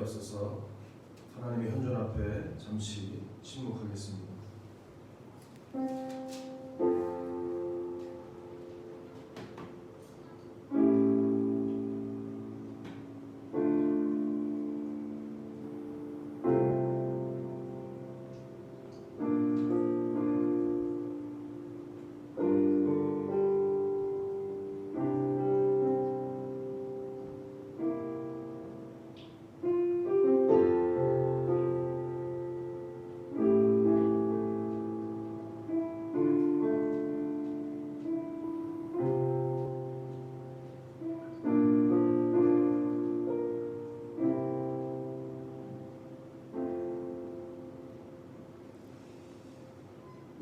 앞서서 하나님의 현존 앞에 잠시 침묵하겠습니다.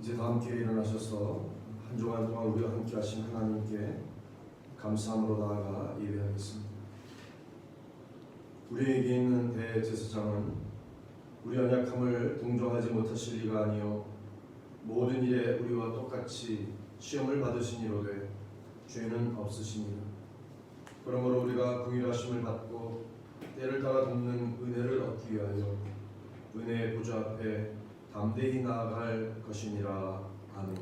이제 다 함께 일어나셔서 한 주간 동안 우리와 함께 하신 하나님께 감사함으로 나아가 예배하겠습니다. 우리에게 있는 대제사장은 우리 연약함을 동정하지 못하실 리가 아니요 모든 일에 우리와 똑같이 시험을 받으신 이로되 죄는 없으시니라. 그러므로 우리가 긍휼하심을 받고 때를 따라 돕는 은혜를 얻기 위하여 은혜의 보좌 앞에 담대히 나아갈 것이니라. 아멘.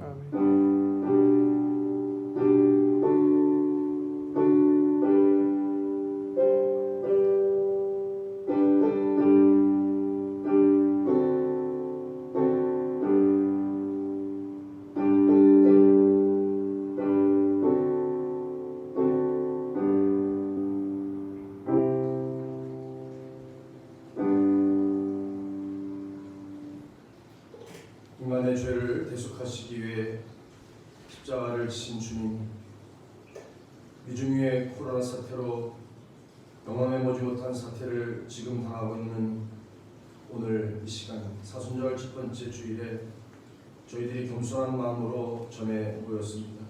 인간의 죄를 대속하시기 위해 십자가를 지신 주님, 위중 위에 코로나 사태로 영원에 보지 못한 사태를 지금 당하고 있는 오늘 이 시간 사순절 첫 번째 주일에 저희들이 겸손한 마음으로 전에 모였습니다.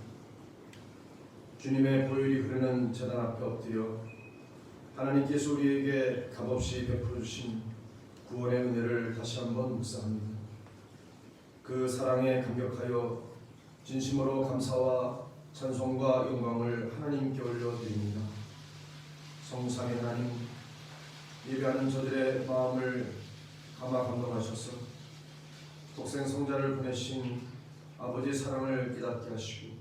주님의 보혈이 흐르는 제단 앞에 엎드려 하나님께서 우리에게 값없이 베풀어 주신 구원의 은혜를 다시 한번 묵상합니다. 그 사랑에 감격하여 진심으로 감사와 찬송과 영광을 하나님께 올려드립니다. 성삼위 하나님, 예배하는 저들의 마음을 감화 감동하셔서 독생 성자를 보내신 아버지의 사랑을 깨닫게 하시고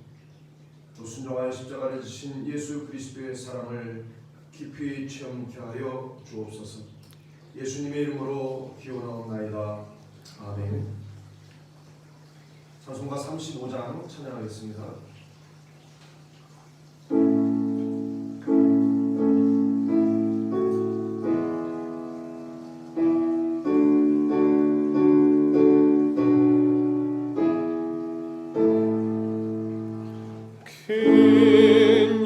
또 순종하여 십자가를 지신 예수 그리스도의 사랑을 깊이 체험케 하여 주옵소서. 예수님의 이름으로 기원하옵나이다. 아멘. 찬송가 35장 찬양하겠습니다. 큰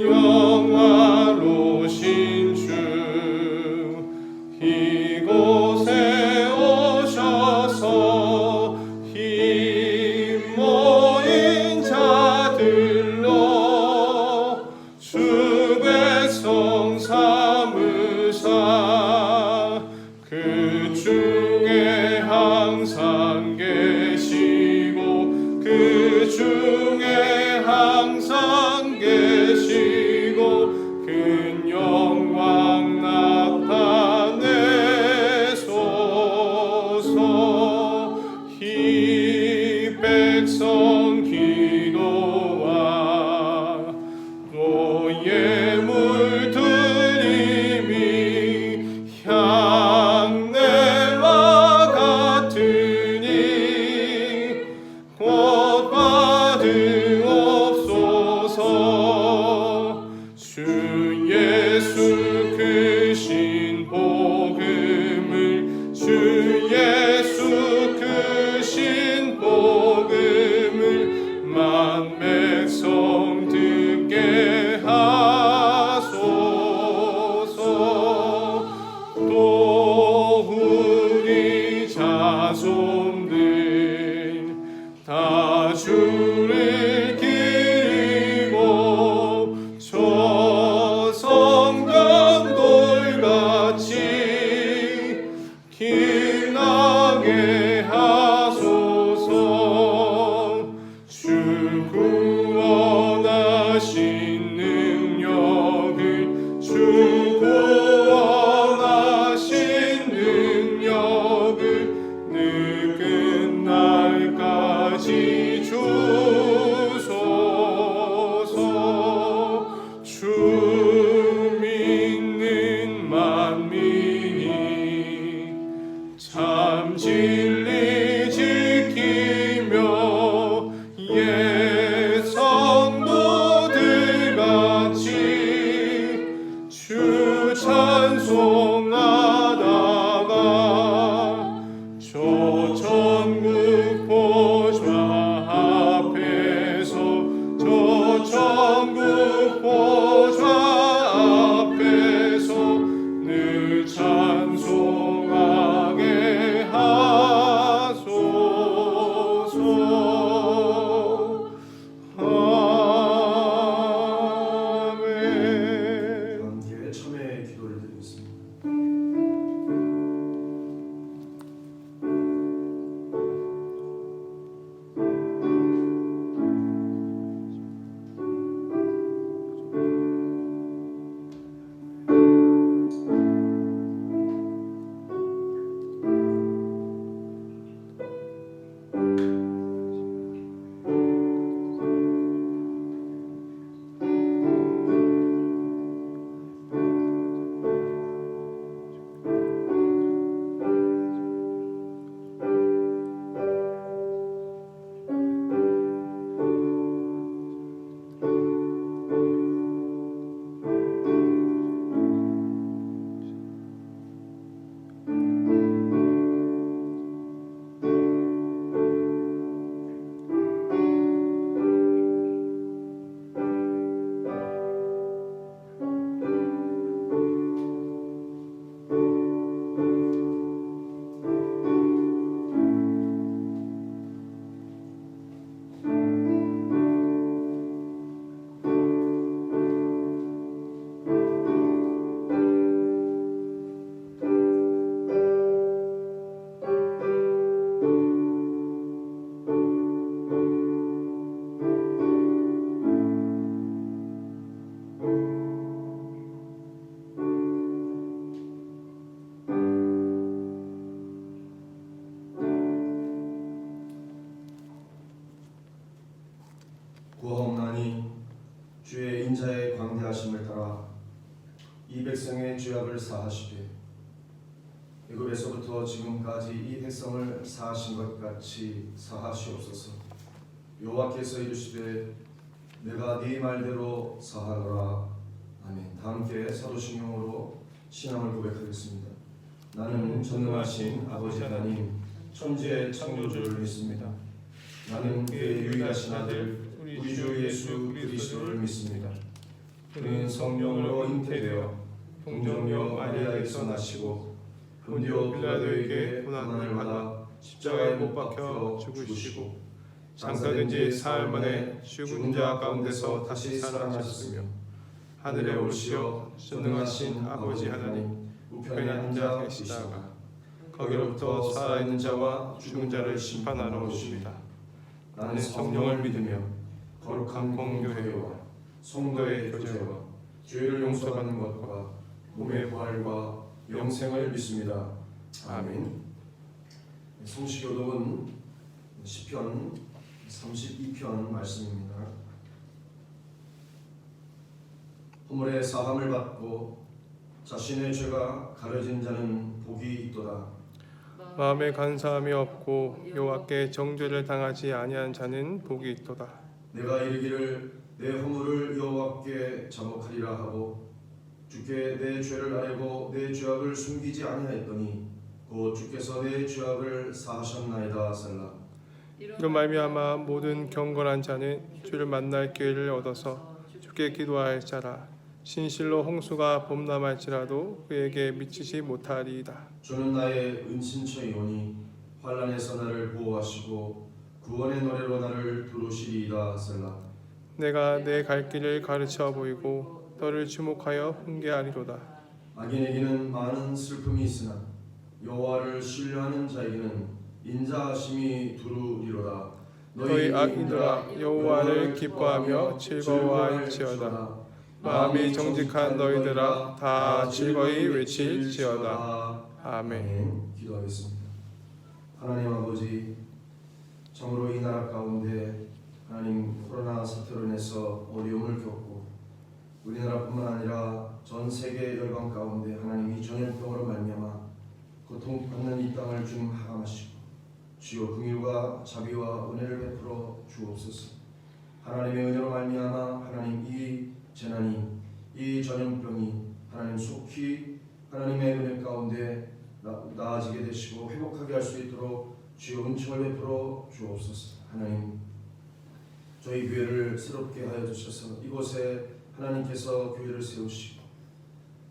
영화로신 주 이곳에 오셔서 힘 모인 자들로 주 백성 삼으사 그 중에 항상 계시고 그 중에 항상 계시고 주의 인자의 광대하심을 따라 이 백성의 죄악을 사하시되 애굽에서부터 지금까지 이 백성을 사하신 것 같이 사하시옵소서. 여호와께서 이르시되 내가 네 말대로 사하노라. 아멘. 다 함께 사도신경으로 신앙을 고백하겠습니다. 나는 전능하신 아버지 하나님 천지의 창조주를 믿습니다. 나는 그의 유일하신 아들 우리 주 예수 그리스도를 믿습니다. 그는 성령으로 잉태되어 동정녀 마리아에게서 나시고 본디오 빌라도에게 고난을 받아 십자가에 못 박혀 죽으시고 장사된 지 사흘 만에 죽은 자 가운데서 다시 살아나셨으며 하늘에 올시어 전능하신 아버지 하나님 우편에 앉아 계시다가 거기로부터 살아있는 자와 죽은 자를 심판하러 오십니다. 나는 성령을 믿으며 거룩한 공교회와 성도의 교제와 죄를 용서받는 것과 몸의 부활과 영생을 믿습니다. 아멘. 성시교독은 시편 32편 말씀입니다. 허물의 사함을 받고 자신의 죄가 가려진 자는 복이 있도다. 마음에 간사함이 없고 여호와께 정죄를 당하지 아니한 자는 복이 있도다. 내가 이르기를 내 허물을 여호와께 자복하리라 하고 주께 내 죄를 아뢰고 내 죄악을 숨기지 아니하였더니 곧 주께서 내 죄악을 사하셨나이다. 셀라. 이로 말미암아 모든 경건한 자는 주를 만날 기회를 얻어서 주께 기도할 자라. 신실로 홍수가 범람할지라도 그에게 미치지 못하리이다. 주는 나의 은신처이오니 환난에서 나를 보호하시고 구원의 노래로 나를 부르시리이다. 셀라. 내가 내 갈 길을 가르쳐 보이고 너를 주목하여 훈계하리로다. 악인에게는 많은 슬픔이 있으나 여호와를 신뢰하는 자에게는 인자하심이 두루리로다. 너희 악인들아 여호와를 기뻐하며 즐거워할지어다. 마음이 정직한 너희들아 다 즐거이 외칠지어다. 아멘. 기도하겠습니다. 하나님 아버지, 참으로 이 나라 가운데 하나님 코로나 사태로 인해서 어려움을 겪고 우리나라뿐만 아니라 전 세계 열방 가운데 하나님 이 전염병으로 말미암아 고통받는 이 땅을 주님 하감하시고 주여 긍휼과 자비와 은혜를 베풀어 주옵소서. 하나님의 은혜로 말미암아 하나님 이 재난이 이 전염병이 하나님 속히 하나님의 은혜 가운데 나아지게 되시고 회복하게 할 수 있도록 주여 은총을 베풀어 주옵소서. 하나님 저희 교회를 새롭게 하여 주셔서 이곳에 하나님께서 교회를 세우시고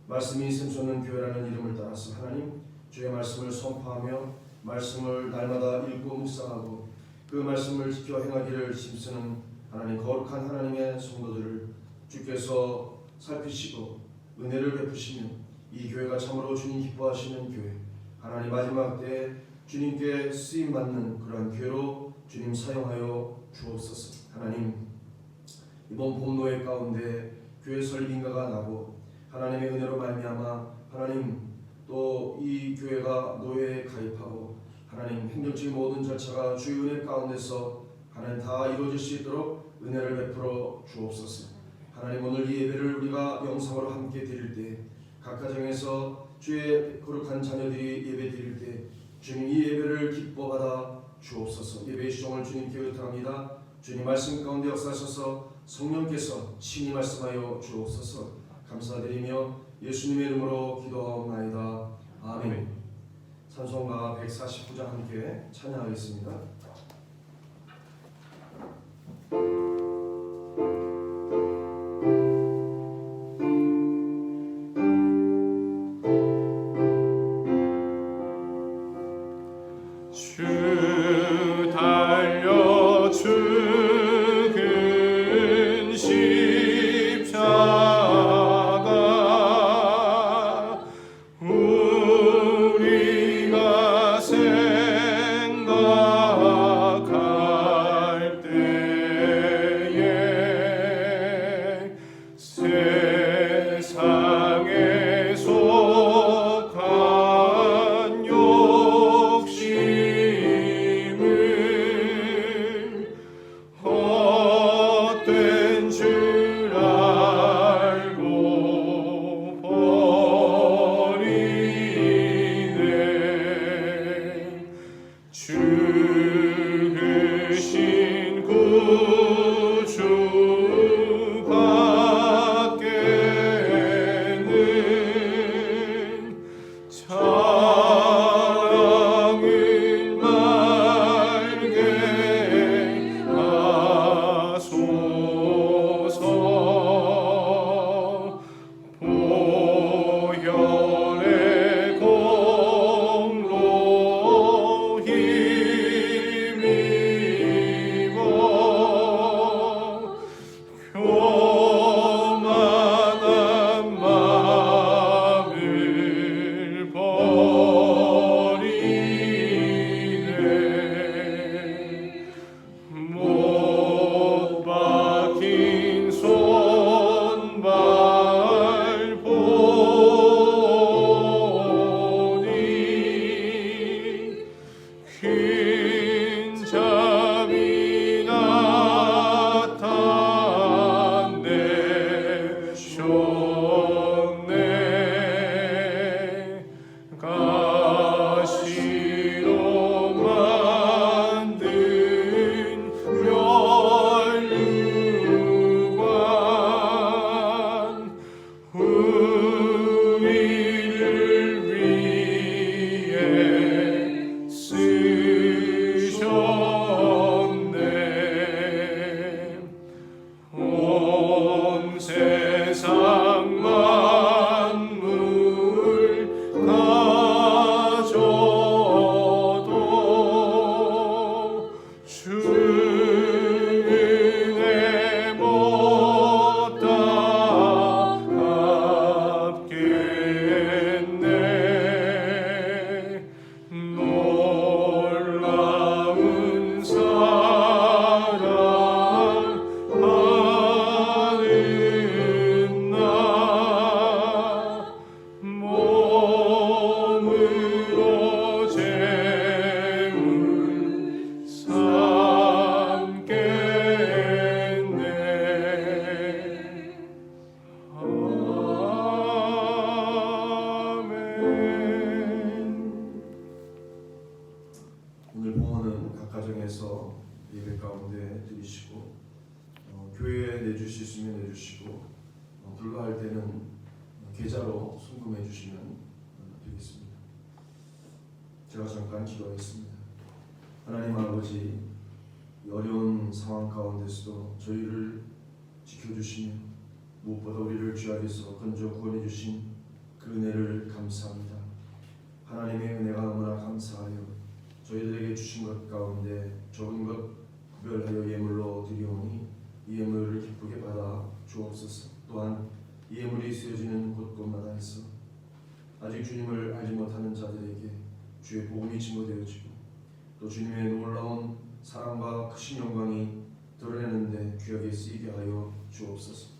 말씀이 샘솟는 교회라는 이름을 따라서 하나님 주의 말씀을 선포하며 말씀을 날마다 읽고 묵상하고 그 말씀을 지켜 행하기를 힘쓰는 하나님 거룩한 하나님의 성도들을 주께서 살피시고 은혜를 베푸시며 이 교회가 참으로 주님 기뻐하시는 교회 하나님 마지막 때 주님께 쓰임받는 그러한 교회로 주님 사용하여 주옵소서. 하나님 이번 봄노예 가운데 교회 설립인가가 나고 하나님의 은혜로 말미암아 하나님 또 이 교회가 노예에 가입하고 하나님 행정적인 모든 절차가 주의 은혜 가운데서 하나님 다 이루어질 수 있도록 은혜를 베풀어 주옵소서. 하나님 오늘 이 예배를 우리가 영상으로 함께 드릴 때 각 가정에서 주의 거룩한 자녀들이 예배 드릴 때 주님 이 예배를 기뻐 받아 주옵소서. 예배의 시종을 주님께 의탁합니다. 주님 말씀 가운데 역사하셔서 성령께서 친히 말씀하여 주옵소서. 감사드리며 예수님의 이름으로 기도하옵나이다. 아멘. 찬송가 149장 함께 찬양하겠습니다. 주 달려 죽은 십자가 우리가 생각 수령해 주시고 불가할 때는 계좌로 송금해 주시면 되겠습니다. 제가 잠깐 기도하겠습니다. 하나님 아버지, 이 어려운 상황 가운데서도 저희를 지켜주시며 무엇보다 우리를 죄악에서 건져 구원해 주신 그 은혜를 감사합니다. 하나님의 은혜가 너무나 감사하여 저희들에게 주신 것 가운데 적은 것 구별하여 예물로 드리오니 이 예물을 기쁘게 받아 주옵소서. 또한 이 예물이 쓰여지는 곳곳마다 해서 아직 주님을 알지 못하는 자들에게 주의 복음이 증거되어지고 또 주님의 놀라운 사랑과 크신 영광이 드러내는데 귀하게 쓰이게 하여 주옵소서.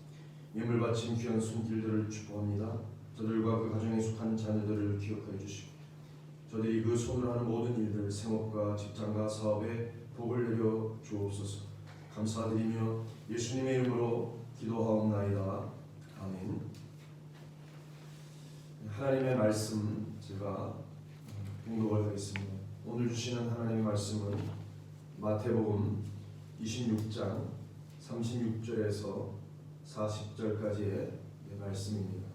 예물 바친 귀한 손길들을 축복합니다. 저들과 그 가정에 속한 자녀들을 기억하여 주시고 저들이 그 손으로 하는 모든 일들, 생업과 직장과 사업에 복을 내려 주옵소서. 감사드리며 예수님의 이름으로 기도하옵나이다. 아멘. 하나님의 말씀 제가 봉독을 하겠습니다. 오늘 주시는 하나님의 말씀은 마태복음 26장 36절에서 40절까지의 말씀입니다.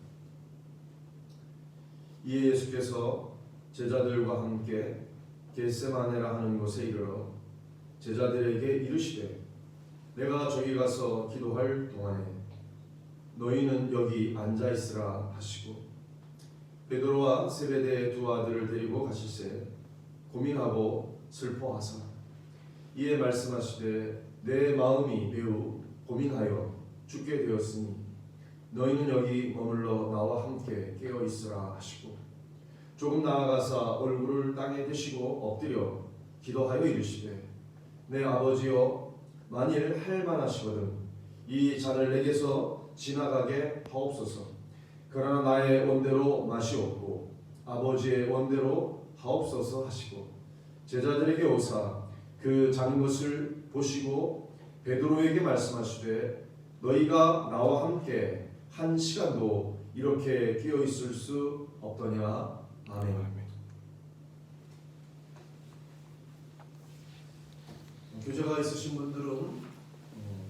이에 예수께서 제자들과 함께 겟세마네라 하는 곳에 이르러 제자들에게 이르시되 내가 저기 가서 기도할 동안에 너희는 여기 앉아 있으라 하시고 베드로와 세베대의 두 아들을 데리고 가실새 고민하고 슬퍼하사 이에 말씀하시되 내 마음이 매우 고민하여 죽게 되었으니 너희는 여기 머물러 나와 함께 깨어 있으라 하시고 조금 나아가사 얼굴을 땅에 대시고 엎드려 기도하여 이르시되 내 아버지여 만일 할 만하시거든 이 잔을 내게서 지나가게 하옵소서. 그러나 나의 원대로 마시옵고 아버지의 원대로 하옵소서 하시고 제자들에게 오사 그 잔 것을 보시고 베드로에게 말씀하시되 너희가 나와 함께 한 시간도 이렇게 끼어 있을 수 없더냐. 아멘. 교제가 있으신 분들은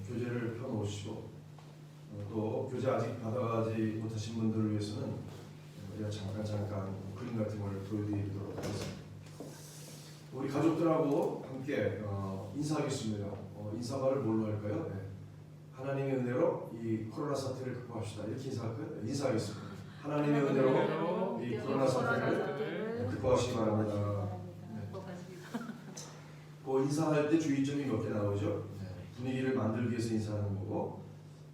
교제를 펴놓으시고 또 교제 아직 받아가지 못하신 분들을 위해서는 우리가 잠깐 그림 같은 걸 보여드리도록 하겠습니다. 우리 가족들하고 함께 인사하겠습니다. 인사말을 뭘로 할까요? 네. 하나님의 은혜로 이 코로나 사태를 극복합시다. 이렇게 인사할까요? 인사하겠습니다. 하나님의 은혜로 이 코로나 사태를 극복하시기 바랍니다. 네. 그 인사할 때 주의점이 몇 개 나오죠. 네. 분위기를 만들기 위해서 인사하는 거고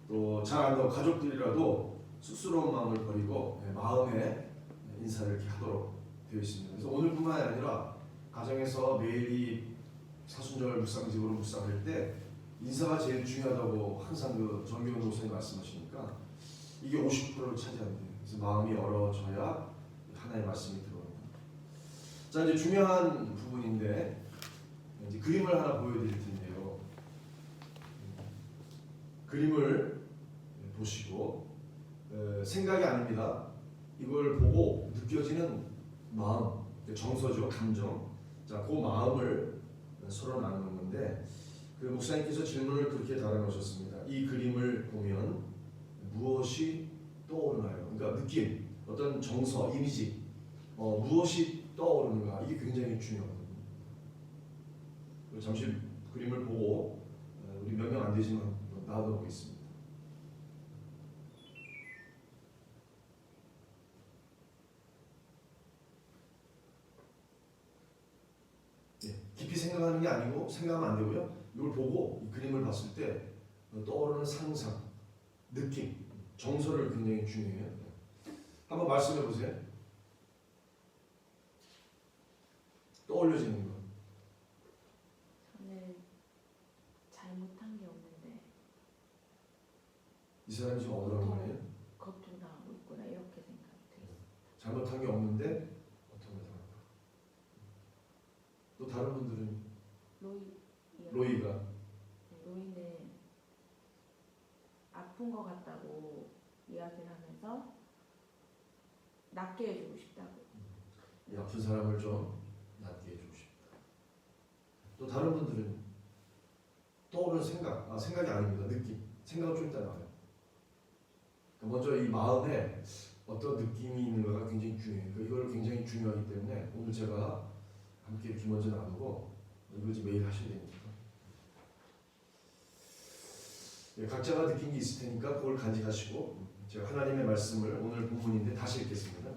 또 잘 아는 가족들이라도 쑥스러운 마음을 버리고 마음에 인사를 이렇게 하도록 되어 있습니다. 그래서 오늘뿐만 아니라 가정에서 매일 이 사순절 묵상집으로 묵상할 때 인사가 제일 중요하다고 항상 그 정기훈 목사님 말씀하시니까 이게 50%를 차지한대요. 그래서 마음이 얼어져야 하나의 말씀이 들어옵니다. 자, 이제 중요한 부분인데 이제 그림을 하나 보여드릴 텐데요. 그림을 보시고 생각이 아닙니다. 이걸 보고 느껴지는 마음, 정서죠, 감정. 자, 그 마음을 서로 나누는 건데 그 목사님께서 질문을 그렇게 달아놓으셨습니다. 이 그림을 보면 무엇이 떠오르나요? 그러니까 느낌, 어떤 정서, 이미지, 무엇이 떠오르는가 이게 굉장히 중요하거든요. 잠시 그림을 보고 우리 몇 명 안 되지만 나눠 보겠습니다. 깊이 생각하는 게 아니고 생각하면 안 되고요. 이걸 보고 이 그림을 봤을 때 떠오르는 상상, 느낌, 정서를 굉장히 중요해요. 한번 말씀해 보세요. 떠올려지는 거. 저는 잘못한 게 없는데 이 사람이 지금 어떤 거예요? 거듭나고 있구나 이렇게 생각돼요. 잘못한 게 없는데 어떤 걸 당할까? 또 다른 분들은 로이가 로이는 아픈 것 같다고 이야기를 하면서 낫게 해주고 싶다고. 이 아픈 사람을 좀 낫게 해주고 싶다. 또 다른 분들은 떠오르는 생각이 아닙니다. 느낌. 생각은 좀 이따 나와요. 먼저 이 마음에 어떤 느낌이 있는가가 굉장히 중요해요. 이걸 굉장히 중요하기 때문에 오늘 제가 함께 이렇게 먼저 나누고 이걸 이제 매일 하셔야 됩니다. 예, 각자가 느낀 게 있을 테니까 그걸 간직하시고 제가 하나님의 말씀을 오늘 본문인데 다시 읽겠습니다.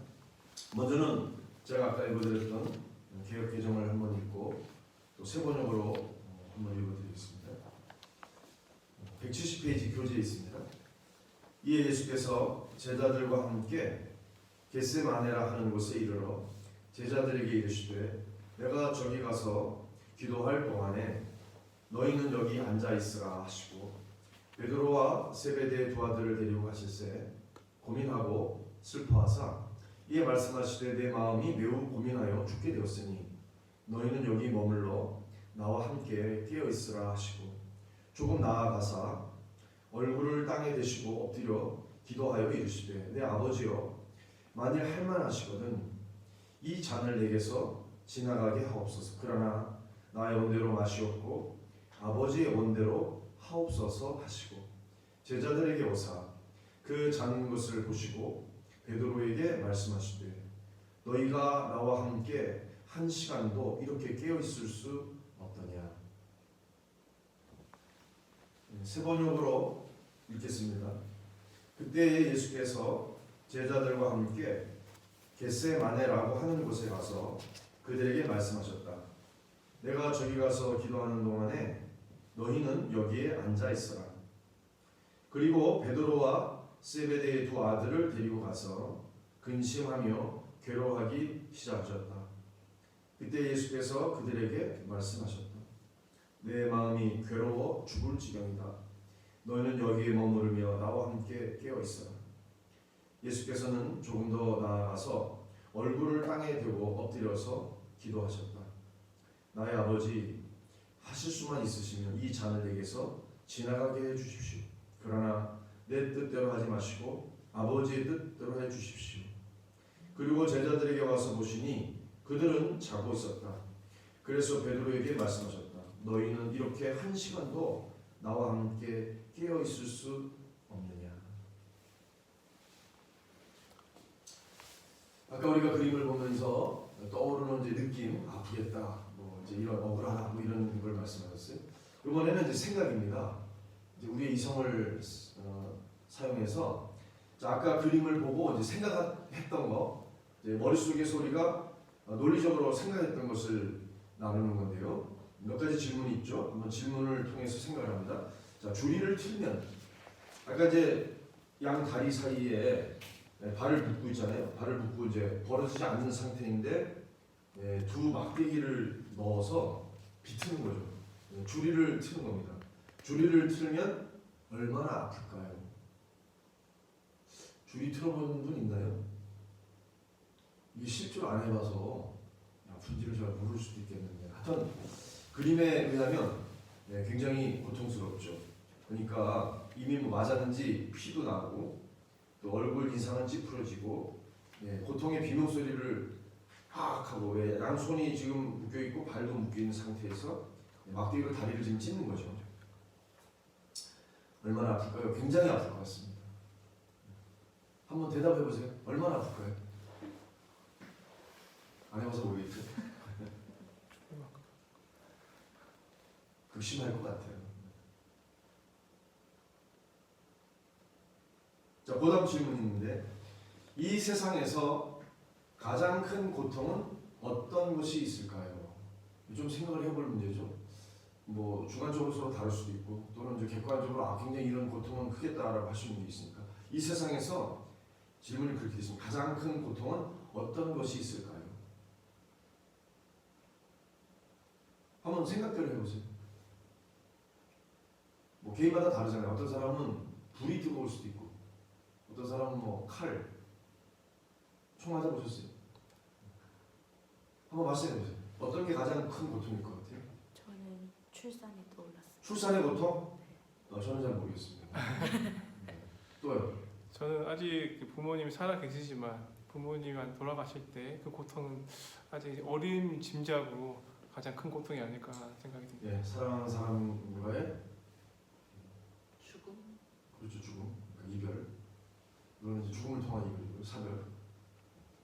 먼저는 제가 아까 읽어드렸던 개역 개정을 한번 읽고 또 새 번역으로 한번 읽어드리겠습니다. 170페이지 교재에 있습니다. 이에 예수께서 제자들과 함께 겟세마네라 하는 곳에 이르러 제자들에게 이르시되 내가 저기 가서 기도할 동안에 너희는 여기 앉아 있으라 하시고 베드로와 세베대의 두 아들을 데리고 가실새 고민하고 슬퍼하사 이에 말씀하시되 내 마음이 매우 고민하여 죽게 되었으니 너희는 여기 머물러 나와 함께 깨어 있으라 하시고 조금 나아가사 얼굴을 땅에 대시고 엎드려 기도하여 이르시되 내 아버지여 만일 할만하시거든 이 잔을 내게서 지나가게 하옵소서. 그러나 나의 원대로 마시옵고 아버지의 원대로 하옵소서 하시고 제자들에게 오사 그 잔인 것을 보시고 베드로에게 말씀하시되 너희가 나와 함께 한 시간도 이렇게 깨어 있을 수 없더냐. 세 번역으로 읽겠습니다. 그때 예수께서 제자들과 함께 겟세마네라고 하는 곳에 가서 그들에게 말씀하셨다. 내가 저기 가서 기도하는 동안에 너희는 여기에 앉아 있어라. 그리고 베드로와 세베대의 두 아들을 데리고 가서 근심하며 괴로워하기 시작하셨다. 그때 예수께서 그들에게 말씀하셨다. 내 마음이 괴로워 죽을 지경이다. 너희는 여기에 머무르며 나와 함께 깨어 있어라. 예수께서는 조금 더 나아가서 얼굴을 땅에 대고 엎드려서 기도하셨다. 나의 아버지, 하실 수만 있으시면 이 잔을 내게서 지나가게 해 주십시오. 그러나 내 뜻대로 하지 마시고 아버지의 뜻대로 해 주십시오. 그리고 제자들에게 와서 보시니 그들은 자고 있었다. 그래서 베드로에게 말씀하셨다. 너희는 이렇게 한 시간도 나와 함께 깨어 있을 수 없느냐. 아까 우리가 그림을 보면서 떠오르는 이제 느낌, 아프겠다, 뭐 이제 이런 억울하다, 뭐 이런 걸 말씀하셨어요. 이번에는 이제 생각입니다. 이제 우리의 이성을 사용해서 자, 아까 그림을 보고 이제 생각했던 거, 이제 머릿속에서 우리가 논리적으로 생각했던 것을 나누는 건데요. 몇 가지 질문이 있죠. 한번 질문을 통해서 생각을 합니다. 자, 줄이를 틀면 아까 이제 양 다리 사이에 발을 묶고 있잖아요. 발을 묶고 이제 벌어지지 않는 상태인데 두 막대기를 넣어서 비트는 거죠. 줄이를 트는 겁니다. 줄이를 틀면 얼마나 아플까요? 줄이 틀어본 분 있나요? 이게 실제로 안 해봐서 아픈지를 잘 모를 수도 있겠는데 하여튼 그림에 의하면 굉장히 고통스럽죠. 그러니까 이미 뭐 맞았는지 피도 나고 또 얼굴 인상은 찌푸러지고 고통의 비명소리를 팍 하고 왜 양손이 지금 묶여있고 발도 묶여있는 상태에서 막대기로 다리를 지금 찢는 거죠. 얼마나 아플까요? 굉장히 아플 것 같습니다. 한번 대답해 보세요. 얼마나 아플까요? 안 해봐서 모르겠죠. 극심할 것 같아요. 자, 그다음 질문이 있는데 이 세상에서 가장 큰 고통은 어떤 것이 있을까요? 좀 생각을 해볼 문제죠. 뭐 주관적으로 서로 다를 수도 있고 또는 이제 객관적으로 굉장히 이런 고통은 크겠다라고 하시는 분이 있으니까 이 세상에서 질문이 그렇게 있습니다. 가장 큰 고통은 어떤 것이 있을까요? 한번 생각대로 해보세요. 뭐 개인마다 다르잖아요. 어떤 사람은 불이 뜨거울 수도 있고 어떤 사람은 뭐 칼, 총 맞아보셨어요? 한번 말씀해보세요. 어떤 게 가장 큰 고통일 것 같아요? 저는 출산이 떠올랐어요. 출산의 고통? 저는 잘 모르겠습니다. 또요? 저는 아직 부모님이 살아 계시지만 부모님이 돌아가실 때 그 고통은 아직 어린 짐작으로 가장 큰 고통이 아닐까 생각이 듭니다. 예, 사랑하는 사람과의 죽음? 그렇죠, 죽음, 그러니까 이별. 그거는 이제 죽음을 통한 이별이고 사별.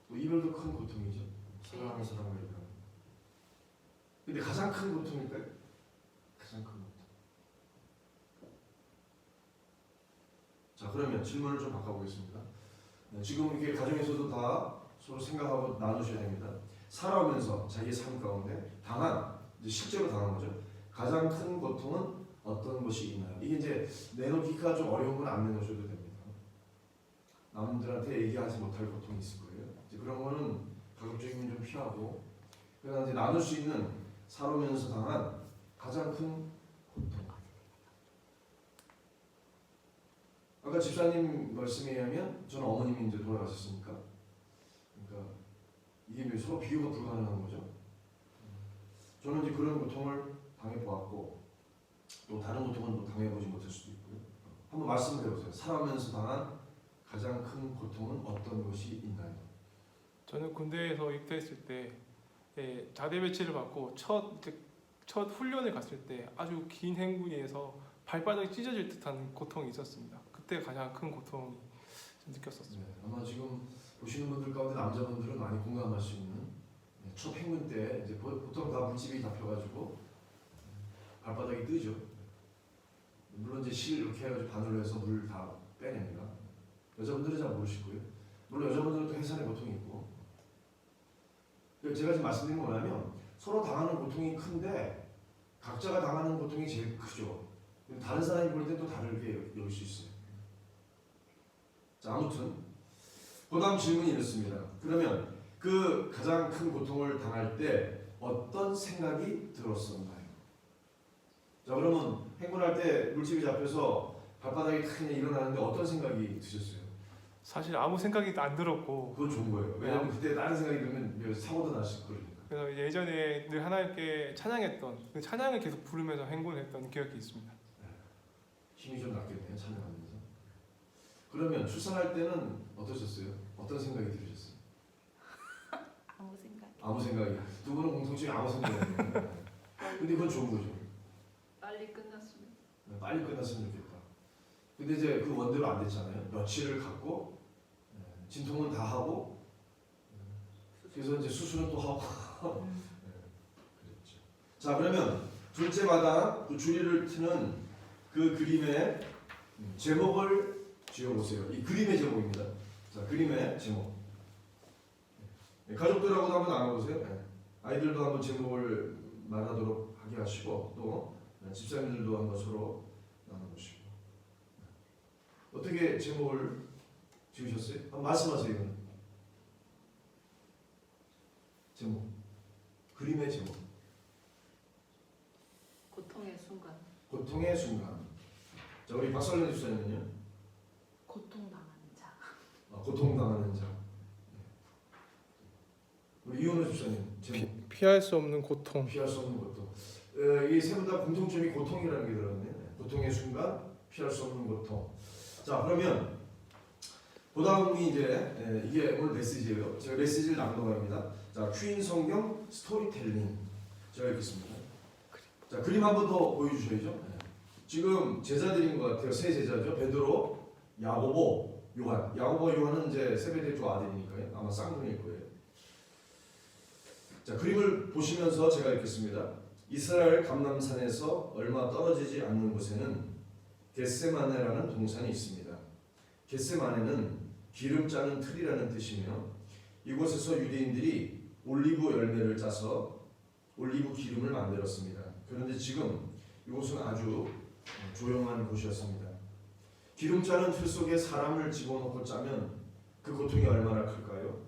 또 이별도 큰 고통이죠. 사랑하는 사람을 잃어가는. 근데 가장 큰 고통일까요? 가장 큰 고통. 자, 그러면 질문을 좀 바꿔보겠습니다. 지금 이렇게 가정에서도 다 서로 생각하고 나누셔야 됩니다. 살아오면서 자기의 삶 가운데 당한, 이제 실제로 당한 거죠. 가장 큰 고통은 어떤 것이 있나요? 이게 이제 내놓기가 좀 어려운 건 안 내놓으셔도 됩니다. 남들한테 얘기하지 못할 고통이 있을 거예요. 이제 그런 거는 가급적이면 좀 피하고, 그러나 이제 나눌 수 있는 살아오면서 당한 가장 큰 고통. 아까 집사님 말씀에 의하면 저는 어머님이 이제 돌아가셨으니까, 그러니까 이게 서로 비교가 불가능한 거죠. 저는 이제 그런 고통을 당해보았고 또 다른 고통은 또 당해보지 못할 수도 있고요. 한번 말씀을 해보세요. 살아오면서 당한 가장 큰 고통은 어떤 것이 있나요? 저는 군대에서 입대했을 때 자대 배치를 받고 첫 훈련을 갔을 때 아주 긴 행군에서 발바닥이 찢어질 듯한 고통이 있었습니다. 그때 가장 큰 고통이 좀 느꼈었습니다. 네, 아마 지금 보시는 분들 가운데 남자분들은 많이 공감할 수 있는 첫 행군 때 이제 보통 다 물집이 잡혀가지고 발바닥이 뜨죠. 물론 이제 실 이렇게 해가지고 바늘로 해서 물 다 빼냅니다. 여자분들은 잘 모르실 거예요. 물론 여자분들은 또 해산의 고통이 있고. 제가 지금 말씀드린 건 뭐냐면 서로 당하는 고통이 큰데 각자가 당하는 고통이 제일 크죠. 다른 사람이 볼 때 또 다르게 여길 수 있어요. 자, 아무튼 그 다음 질문이 이렇습니다. 그러면 그 가장 큰 고통을 당할 때 어떤 생각이 들었었나요? 자, 그러면 행군할 때 물집이 잡혀서 발바닥이 크게 일어나는데 어떤 생각이 드셨어요? 사실 아무 생각이 안 들었고, 그건 좋은 거예요. 왜냐하면 그때 다른 생각이 들면 사고도 났을 거니까. 그래서 예전에 늘 하나님께 찬양했던 그 찬양을 계속 부르면서 행군했던 기억이 있습니다. 힘이 좀 났겠네요, 찬양하면서. 그러면 출산할 때는 어떠셨어요? 어떤 생각이 들으셨어요? 아무 생각. 아무 생각이. 두 분은 공통점이 아무 생각이 없네요. 근데 그건 좋은 거죠. 빨리 끝났으면. 빨리 끝났으면 좋겠다. 근데 이제 그 원대로 안 됐잖아요. 며칠을 갖고 진통은 다 하고 그래서 이제 수술은 또 하고 그랬죠. 자, 그러면 둘째 마당 그 주리를 트는 그 그림의 제목을 지어보세요. 이 그림의 제목입니다. 자, 그림의 제목. 가족들하고도 한번 나눠보세요. 아이들도 한번 제목을 말하도록 하게 하시고 또 집사님들도 한번 서로 나눠보시고. 어떻게 제목을 지으셨어요? 한번 말씀하세요. 제목. 그림의 제목. 고통의 순간. 고통의 순간. 자, 우리 박설련 집사님은요? 고통당하는 자. 고통당하는 자. 우리 이현우 집사님 제목. 피할 수 없는 고통. 피할 수 없는 고통. 이 세 분 다 공통점이 고통이라는 게 들었네요. 고통의 순간, 피할 수 없는 고통. 자, 그러면 그 다음이 이제 이게 오늘 메시지예요. 제가 메시지를 낭독합니다. 자, 큐인 성경 스토리텔링. 제가 읽겠습니다. 자, 그림 한 번 더 보여주셔야죠. 지금 제자들인 것 같아요. 세 제자죠. 베드로, 야고보, 요한. 야고보, 요한은 이제 세베대 두 아들이니까요. 아마 쌍둥이일 거예요. 자, 그림을 보시면서 제가 읽겠습니다. 이스라엘 감람산에서 얼마 떨어지지 않는 곳에는 겟세마네라는 동산이 있습니다. 겟세마네는 기름 짜는 틀이라는 뜻이며 이곳에서 유대인들이 올리브 열매를 짜서 올리브 기름을 만들었습니다. 그런데 지금 이곳은 아주 조용한 곳이었습니다. 기름 짜는 틀 속에 사람을 집어넣고 짜면 그 고통이 얼마나 클까요?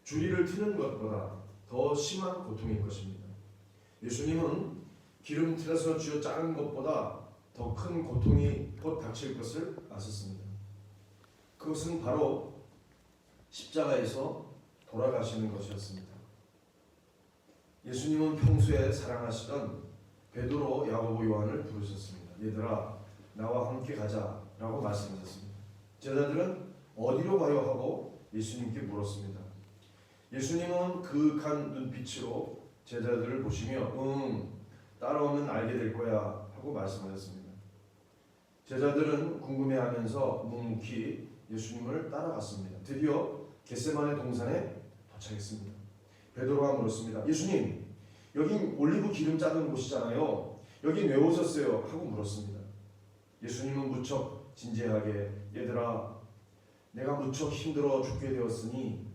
주리를 트는 것보다 더 심한 고통일 것입니다. 예수님은 기름 틀에서 쥐어 짜는 것보다 더 큰 고통이 곧 닥칠 것을 아셨습니다. 그것은 바로 십자가에서 돌아가시는 것이었습니다. 예수님은 평소에 사랑하시던 베드로, 야고보, 요한을 부르셨습니다. 얘들아, 나와 함께 가자라고 말씀하셨습니다. 제자들은 어디로 가요 하고 예수님께 물었습니다. 예수님은 그윽한 눈빛으로 제자들을 보시며 따라오면 알게 될 거야 하고 말씀하셨습니다. 제자들은 궁금해하면서 묵묵히 예수님을 따라갔습니다. 드디어 겟세마네 동산에 도착했습니다. 베드로가 물었습니다. 예수님, 여긴 올리브 기름 짜는 곳이잖아요. 여긴 왜 오셨어요? 하고 물었습니다. 예수님은 무척 진지하게 얘들아, 내가 무척 힘들어 죽게 되었으니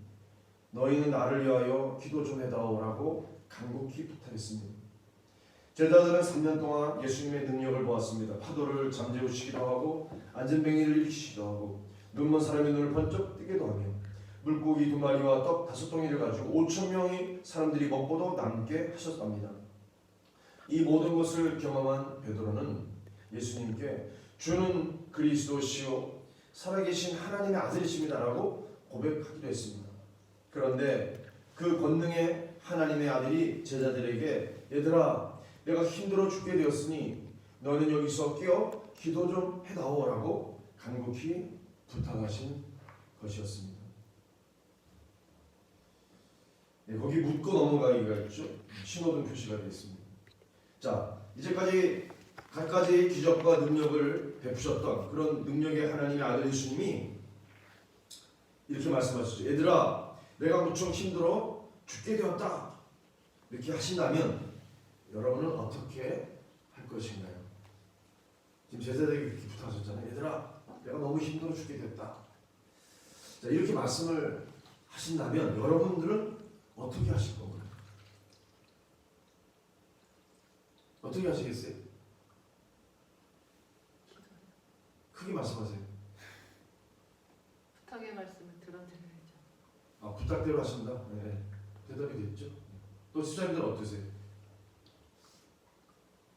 너희는 나를 위하여 기도 좀 해다오라고 간곡히 부탁했습니다. 제자들은 3년 동안 예수님의 능력을 보았습니다. 파도를 잠재우시기도 하고 안전뱅이를 일으키시기도 하고 눈먼 사람의 눈을 번쩍 뜨게도 하며 물고기 2마리와 떡 5덩이를 가지고 5,000명의 사람들이 먹고도 남게 하셨답니다. 이 모든 것을 경험한 베드로는 예수님께 주는 그리스도시요 살아계신 하나님의 아들이십니다라고 고백하기도 했습니다. 그런데 그 권능의 하나님의 아들이 제자들에게 얘들아, 내가 힘들어 죽게 되었으니 너는 여기서 끼어 기도 좀 해다오라고 간곡히 부탁하신 것이었습니다. 네, 거기 묻고 넘어가기가 있죠. 신호등 표시가 되어 있습니다. 자, 이제까지 갖가지 기적과 능력을 베푸셨던 그런 능력의 하나님의 아들 예수님이 이렇게 말씀하시죠. 얘들아, 내가 무척 힘들어 죽게 되었다. 이렇게 하신다면 여러분은 어떻게 할 것인가요? 지금 제자들에게 그렇게 부탁하셨잖아요. 얘들아, 내가 너무 힘들어 죽게 됐다. 자, 이렇게 말씀을 하신다면 여러분들은 어떻게 하실 건가요? 어떻게 하시겠어요? 크게 말씀하세요. 부탁의 말씀을 들어드려야죠. 아, 부탁대로 하신다? 네, 대답이 됐죠? 또 집사님들은 어떠세요?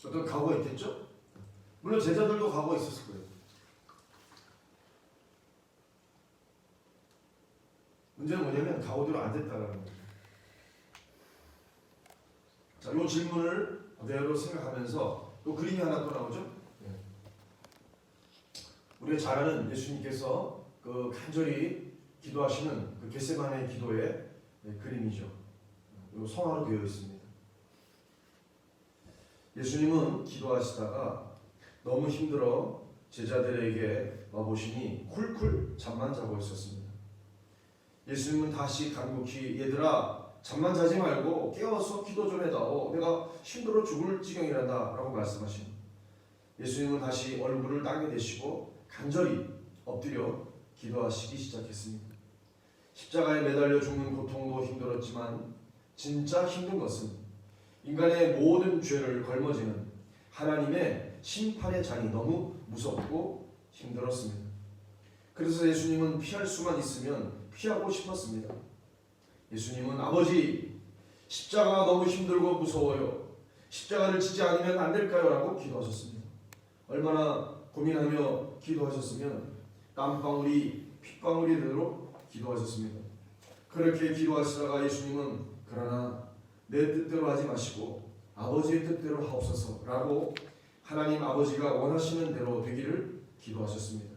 어떤 각오가 있겠죠? 물론 제자들도 각오가 있었을 거예요. 문제는 뭐냐면 각오대로 안 됐다는 거예요. 자, 이 질문을 그대로 생각하면서 또 그림이 하나 또 나오죠? 네. 우리가 잘 아는 예수님께서 그 간절히 기도하시는 그 겟세마네 기도의 그림이죠. 이 성화로 되어 있습니다. 예수님은 기도하시다가 너무 힘들어 제자들에게 와보시니 쿨쿨 잠만 자고 있었습니다. 예수님은 다시 간곡히 얘들아, 잠만 자지 말고 깨워서 기도 좀 해다오. 내가 힘들어 죽을 지경이란다 라고 말씀하십니다. 예수님은 다시 얼굴을 땅에 대시고 간절히 엎드려 기도하시기 시작했습니다. 십자가에 매달려 죽는 고통도 힘들었지만 진짜 힘든 것은 인간의 모든 죄를 걸머지는 하나님의 심판의 잔이 너무 무섭고 힘들었습니다. 그래서 예수님은 피할 수만 있으면 피하고 싶었습니다. 예수님은 아버지, 십자가가 너무 힘들고 무서워요. 십자가를 지지 않으면 안 될까요? 라고 기도하셨습니다. 얼마나 고민하며 기도하셨으면 땀방울이 핏방울이 되도록 기도하셨습니다. 그렇게 기도하시다가 예수님은 그러나 내 뜻대로 하지 마시고 아버지의 뜻대로 하옵소서 라고 하나님 아버지가 원하시는 대로 되기를 기도하셨습니다.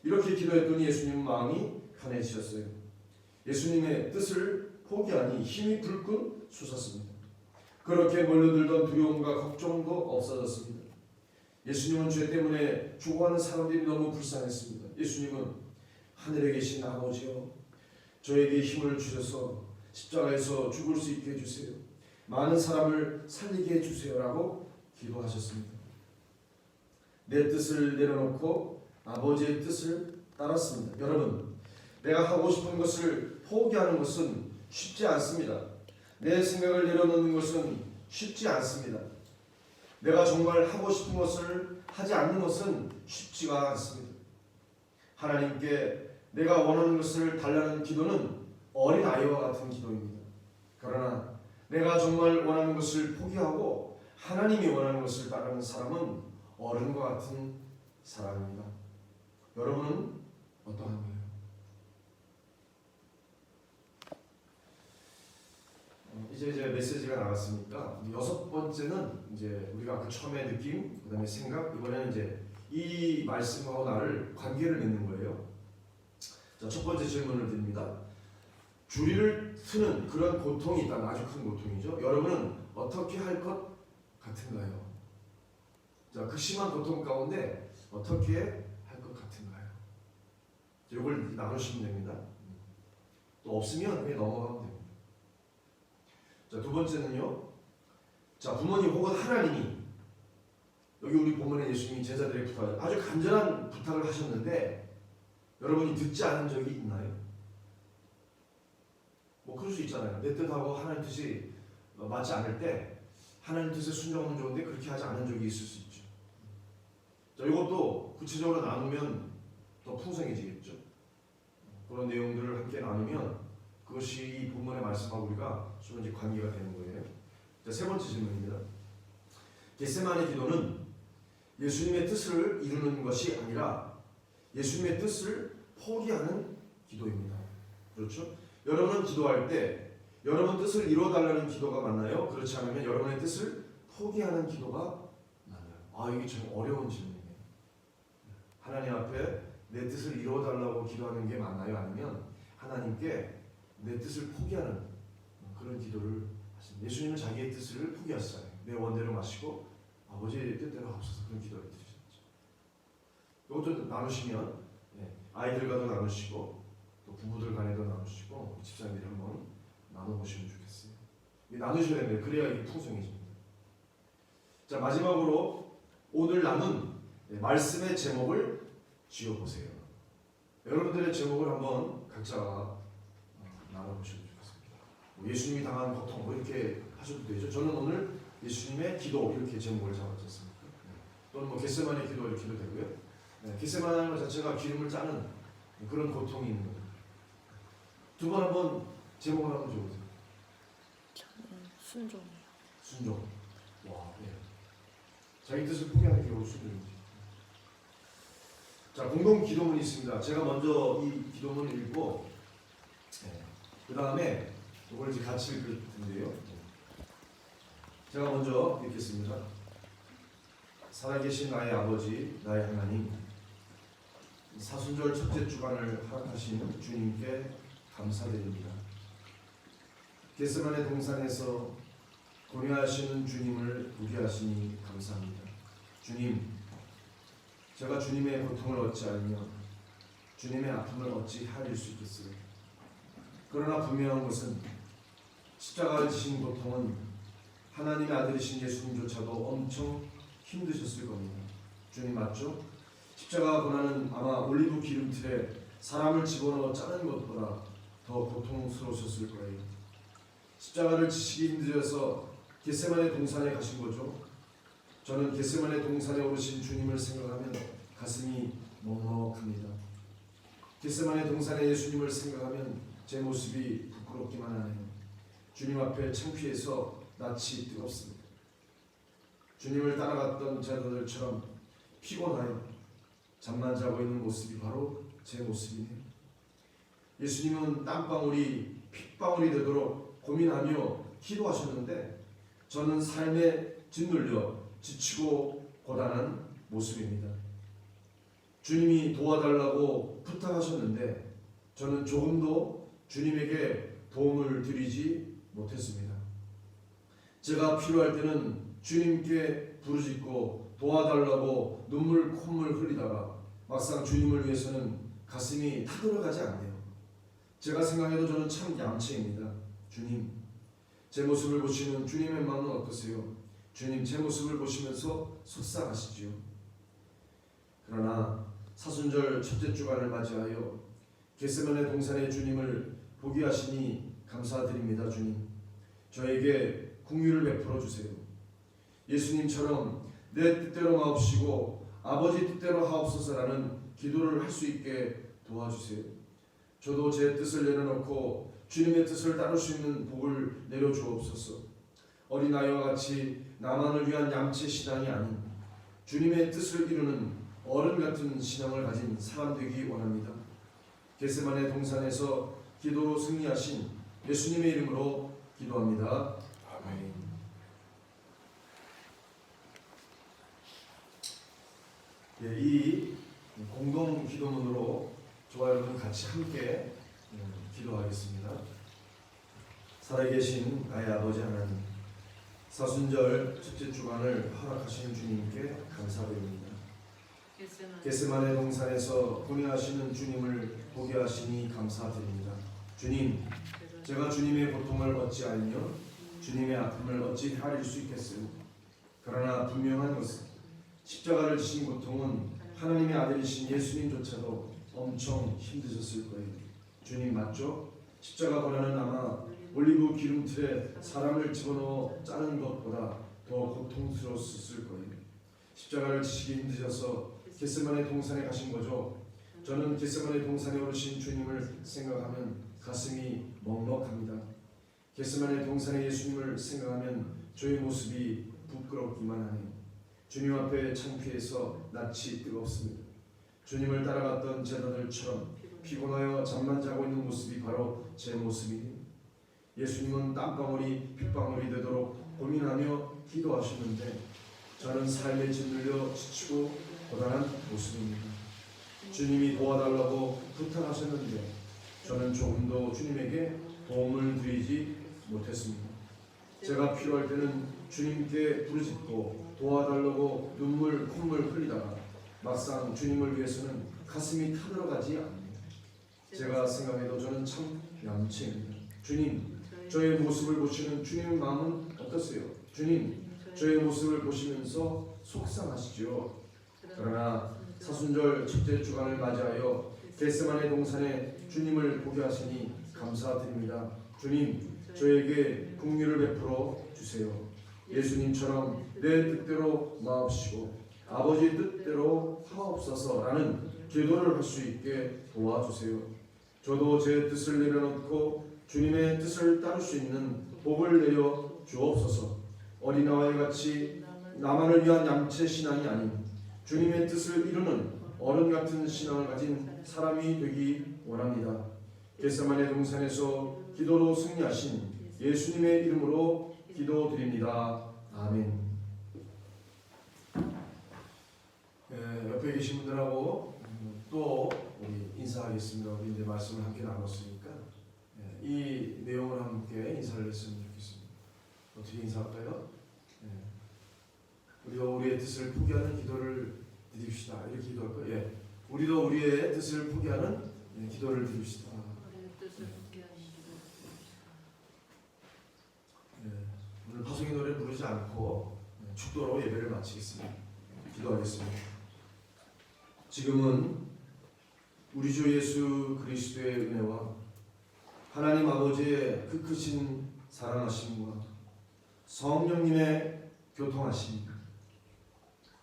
이렇게 기도했더니 예수님 마음이 편해지셨어요. 예수님의 뜻을 포기하니 힘이 불끈 솟았습니다. 그렇게 몰려들던 두려움과 걱정도 없어졌습니다. 예수님은 죄 때문에 죽어가는 사람들이 너무 불쌍했습니다. 예수님은 하늘에 계신 아버지여, 저에게 힘을 주셔서 십자가에서 죽을 수 있게 해주세요. 많은 사람을 살리게 해주세요라고 기도하셨습니다. 내 뜻을 내려놓고 아버지의 뜻을 따랐습니다. 여러분, 내가 하고 싶은 것을 포기하는 것은 쉽지 않습니다. 내 생각을 내려놓는 것은 쉽지 않습니다. 내가 정말 하고 싶은 것을 하지 않는 것은 쉽지가 않습니다. 하나님께 내가 원하는 것을 달라는 기도는 어린아이와 같은 기도입니다. 그러나 내가 정말 원하는 것을 포기하고 하나님이 원하는 것을 따르는 사람은 어른과 같은 사람입니다. 여러분은 어떠한가요? 이제 메시지가 나갔으니까 6번째는 이제 우리가 그 처음에 느낌, 그다음에 생각, 이번에는 이제 이 말씀하고 나를 관계를 맺는 거예요. 자, 첫 번째 질문을 드립니다. 주리를 트는 그런 고통이 있다면 아주 큰 고통이죠. 여러분은 어떻게 할 것 같은가요? 자, 그 심한 고통 가운데 어떻게 할 것 같은가요? 나누시면 됩니다. 또 없으면 그냥 넘어가면 됩니다. 자, 두 번째는요. 자, 부모님 혹은 하나님이 여기 우리 본문에 예수님이 제자들의 부탁을 아주 간절한 부탁을 하셨는데 여러분이 듣지 않은 적이 있나요? 뭐 그럴 수 있잖아요. 내 뜻하고 하나님 뜻이 맞지 않을 때 하나님 뜻에 순종하면 좋은데 그렇게 하지 않은 적이 있을 수 있죠. 자, 이것도 구체적으로 나누면 더 풍성해지겠죠. 그런 내용들을 함께 나누면 그것이 이 본문의 말씀하고 우리가 서로 이제 관계가 되는 거예요. 자, 세 번째 질문입니다. 겟세마네 기도는 예수님의 뜻을 이루는 것이 아니라 예수님의 뜻을 포기하는 기도입니다. 그렇죠? 여러분은 기도할 때 여러분 뜻을 이루어달라는 기도가 맞나요? 그렇지 않으면 여러분의 뜻을 포기하는 기도가 맞나요? 아, 이게 참 어려운 질문이에요. 하나님 앞에 내 뜻을 이루어달라고 기도하는 게 맞나요? 아니면 하나님께 내 뜻을 포기하는 그런 기도를 하십니다. 예수님은 자기의 뜻을 포기하시잖아요. 내 원대로 마시고 아버지의 뜻대로 하옵소서, 그런 기도를 드리셨죠. 이것도 나누시면 아이들과도 나누시고 또 부부들 간에도 나누시고 집사님들이 한번 나눠보시면 좋겠어요. 나누셔야 됩니다. 그래야 이게 풍성해집니다. 자, 마지막으로 오늘 나눈 말씀의 제목을 지어보세요. 여러분들의 제목을 한번 각자 나눠보시면 좋겠습니다. 예수님이 당한 고통 뭐 이렇게 하셔도 되죠. 저는 오늘 예수님의 기도 이렇게 제목을 잡았지 않습니까? 또는 뭐 겟세마네 기도 이렇게도 되고요. 겟세마네 것 자체가 기름을 짜는 그런 고통이 있는 거예요. 두 번 한번 제목을 한번 줘보세요. 저는 순종이요. 순종. 와, 네. 자기 뜻을 포기하는 게 순종이지. 자, 공동 기도문이 있습니다. 제가 먼저 이 기도문을 읽고 그 다음에 이걸 이제 같이 읽을 텐데요. 제가 먼저 읽겠습니다. 살아계신 나의 아버지, 나의 하나님, 사순절 첫째 주간을 허락하신 주님께 감사드립니다. 겟세마네 동산에서 고뇌하시는 주님을 보게 하시니 감사합니다. 주님, 제가 주님의 고통을 어찌 알며 주님의 아픔을 어찌 헤아릴 수 있겠어요. 그러나 분명한 것은 십자가를 지신 고통은 하나님의 아들이신 예수님조차도 엄청 힘드셨을 겁니다. 주님 맞죠? 십자가 고난은 아마 올리브 기름틀에 사람을 집어넣어 짜는 것보다 더 고통스러우셨을 거예요. 십자가를 지시기 힘들어서 겟세마네 동산에 가신 거죠. 저는 겟세마네 동산에 오르신 주님을 생각하면 가슴이 먹먹합니다. 겟세마네 동산의 예수님을 생각하면 제 모습이 부끄럽기만 하네요. 주님 앞에 창피해서 낯이 뜨겁습니다. 주님을 따라갔던 제자들처럼 피곤하여 잠만 자고 있는 모습이 바로 제 모습이네요. 예수님은 땀방울이 핏방울이 되도록 고민하며 기도하셨는데 저는 삶에 짓눌려 지치고 고단한 모습입니다. 주님이 도와달라고 부탁하셨는데 저는 조금도 주님에게 도움을 드리지 못했습니다. 제가 필요할 때는 주님께 부르짖고 도와달라고 눈물 콧물 흘리다가 막상 주님을 위해서는 가슴이 타들어가지 않네요. 제가 생각해도 저는 참 얌체입니다. 주님, 제 모습을 보시는 주님의 마음은 어떠세요? 주님, 제 모습을 보시면서 속상하시지요. 그러나 사순절 첫째 주간을 맞이하여 겟세마네 동산의 주님을 보게 하시니 감사드립니다. 주님, 저에게 긍휼을 베풀어 주세요. 예수님처럼 내 뜻대로 마옵시고 아버지 뜻대로 하옵소서라는 기도를 할 수 있게 도와주세요. 저도 제 뜻을 내려놓고 주님의 뜻을 따를 수 있는 복을 내려주옵소서. 어린아이와 같이 나만을 위한 얌체 신앙이 아닌 주님의 뜻을 이루는 어른 같은 신앙을 가진 사람 되기 원합니다. 겟세마네 동산에서 기도로 승리하신 예수님의 이름으로 기도합니다. 아멘. 이 공동 기도문으로 저와 여러분 같이 함께 기도하겠습니다. 살아계신 나의 아버지 하나님, 사순절 첫째 주간을 허락하시는 주님께 감사드립니다. 겟세마네 동산에서 고뇌하시는 주님을 보게 하시니 감사드립니다. 주님, 제가 주님의 고통을 어찌 알며 주님의 아픔을 어찌 헤아릴 수 있겠어요? 그러나 분명한 것은 십자가를 지신 고통은 하나님의 아들이신 예수님조차도 엄청 힘드셨을 거예요. 주님 맞죠? 십자가 고난은 아마 올리브 기름틀에 사람을 집어넣어 짜는 것보다 더 고통스러웠을 거예요. 십자가를 지시기 힘드셔서 겟세마네 동산에 가신 거죠. 저는 겟세마네 동산에 오르신 주님을 생각하면 가슴이 먹먹합니다. 겟세마네 동산의 예수님을 생각하면 저의 모습이 부끄럽기만 하네요. 주님 앞에 창피해서 낯이 뜨겁습니다. 주님을 따라갔던 제자들처럼 피곤하여 잠만 자고 있는 모습이 바로 제 모습이에요. 예수님은 땀방울이 핏방울이 되도록 고민하며 기도하셨는데 저는 삶에 짓눌려 지치고 고단한 모습입니다. 주님이 도와달라고 부탁하셨는데 저는 조금도 주님에게 도움을 드리지 못했습니다. 제가 필요할 때는 주님께 부르짖고 도와달라고 콧물 흘리다가 막상 주님을 위해서는 가슴이 타들어가지 않습니다. 제가 생각해도 저는 참 얌체입니다. 주님, 저의 모습을 보시는 주님의 마음은 어떠세요? 주님, 저의 모습을 보시면서 속상하시죠? 그러나 사순절 첫째 주간을 맞이하여 겟세마네 동산에 주님을 보게 하시니 감사드립니다. 주님, 저에게 긍휼을 베풀어 주세요. 예수님처럼 내 뜻대로 마옵시고 아버지 뜻대로 하옵소서라는 기도를 할 수 있게 도와주세요. 저도 제 뜻을 내려놓고 주님의 뜻을 따를 수 있는 복을 내려 주옵소서. 어린아이와 같이 나만을 위한 얌체 신앙이 아닌 주님의 뜻을 이루는 어른 같은 신앙을 가진 사람이 되기 원합니다. 겟세마네 동산에서 기도로 승리하신 예수님의 이름으로 기도드립니다. 아멘. 옆에 계신 분들하고 또 우리 인사하겠습니다. 우리 이제 말씀을 함께 나눴으니까 이 내용을 함께 인사를 했으면 좋겠습니다. 어떻게 인사할까요? 우리도 우리의 뜻을 포기하는 기도를 드립시다. 이렇게 기도할 거예요. 예. 우리도 우리의 뜻을 포기하는 기도를 드립시다. 오늘 파송의 노래 부르지 않고 축도로 예배를 마치겠습니다. 기도하겠습니다. 지금은 우리 주 예수 그리스도의 은혜와 하나님 아버지의 그 크신 사랑하심과 성령님의 교통하심,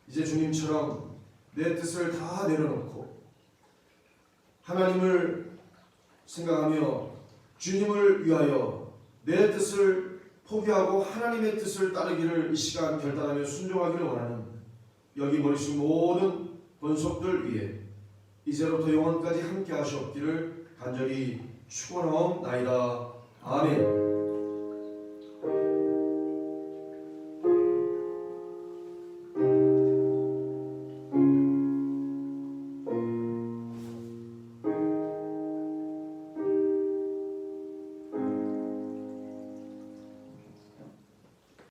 이제 주님처럼 내 뜻을 다 내려놓고 하나님을 생각하며 주님을 위하여 내 뜻을 포기하고 하나님의 뜻을 따르기를 이 시간 결단하며 순종하기를 원하는 여기 머리숙 모든 권속들 위해 이제로부터 영원까지 함께 하시옵기를 간절히 축원하옵나이다. 아멘.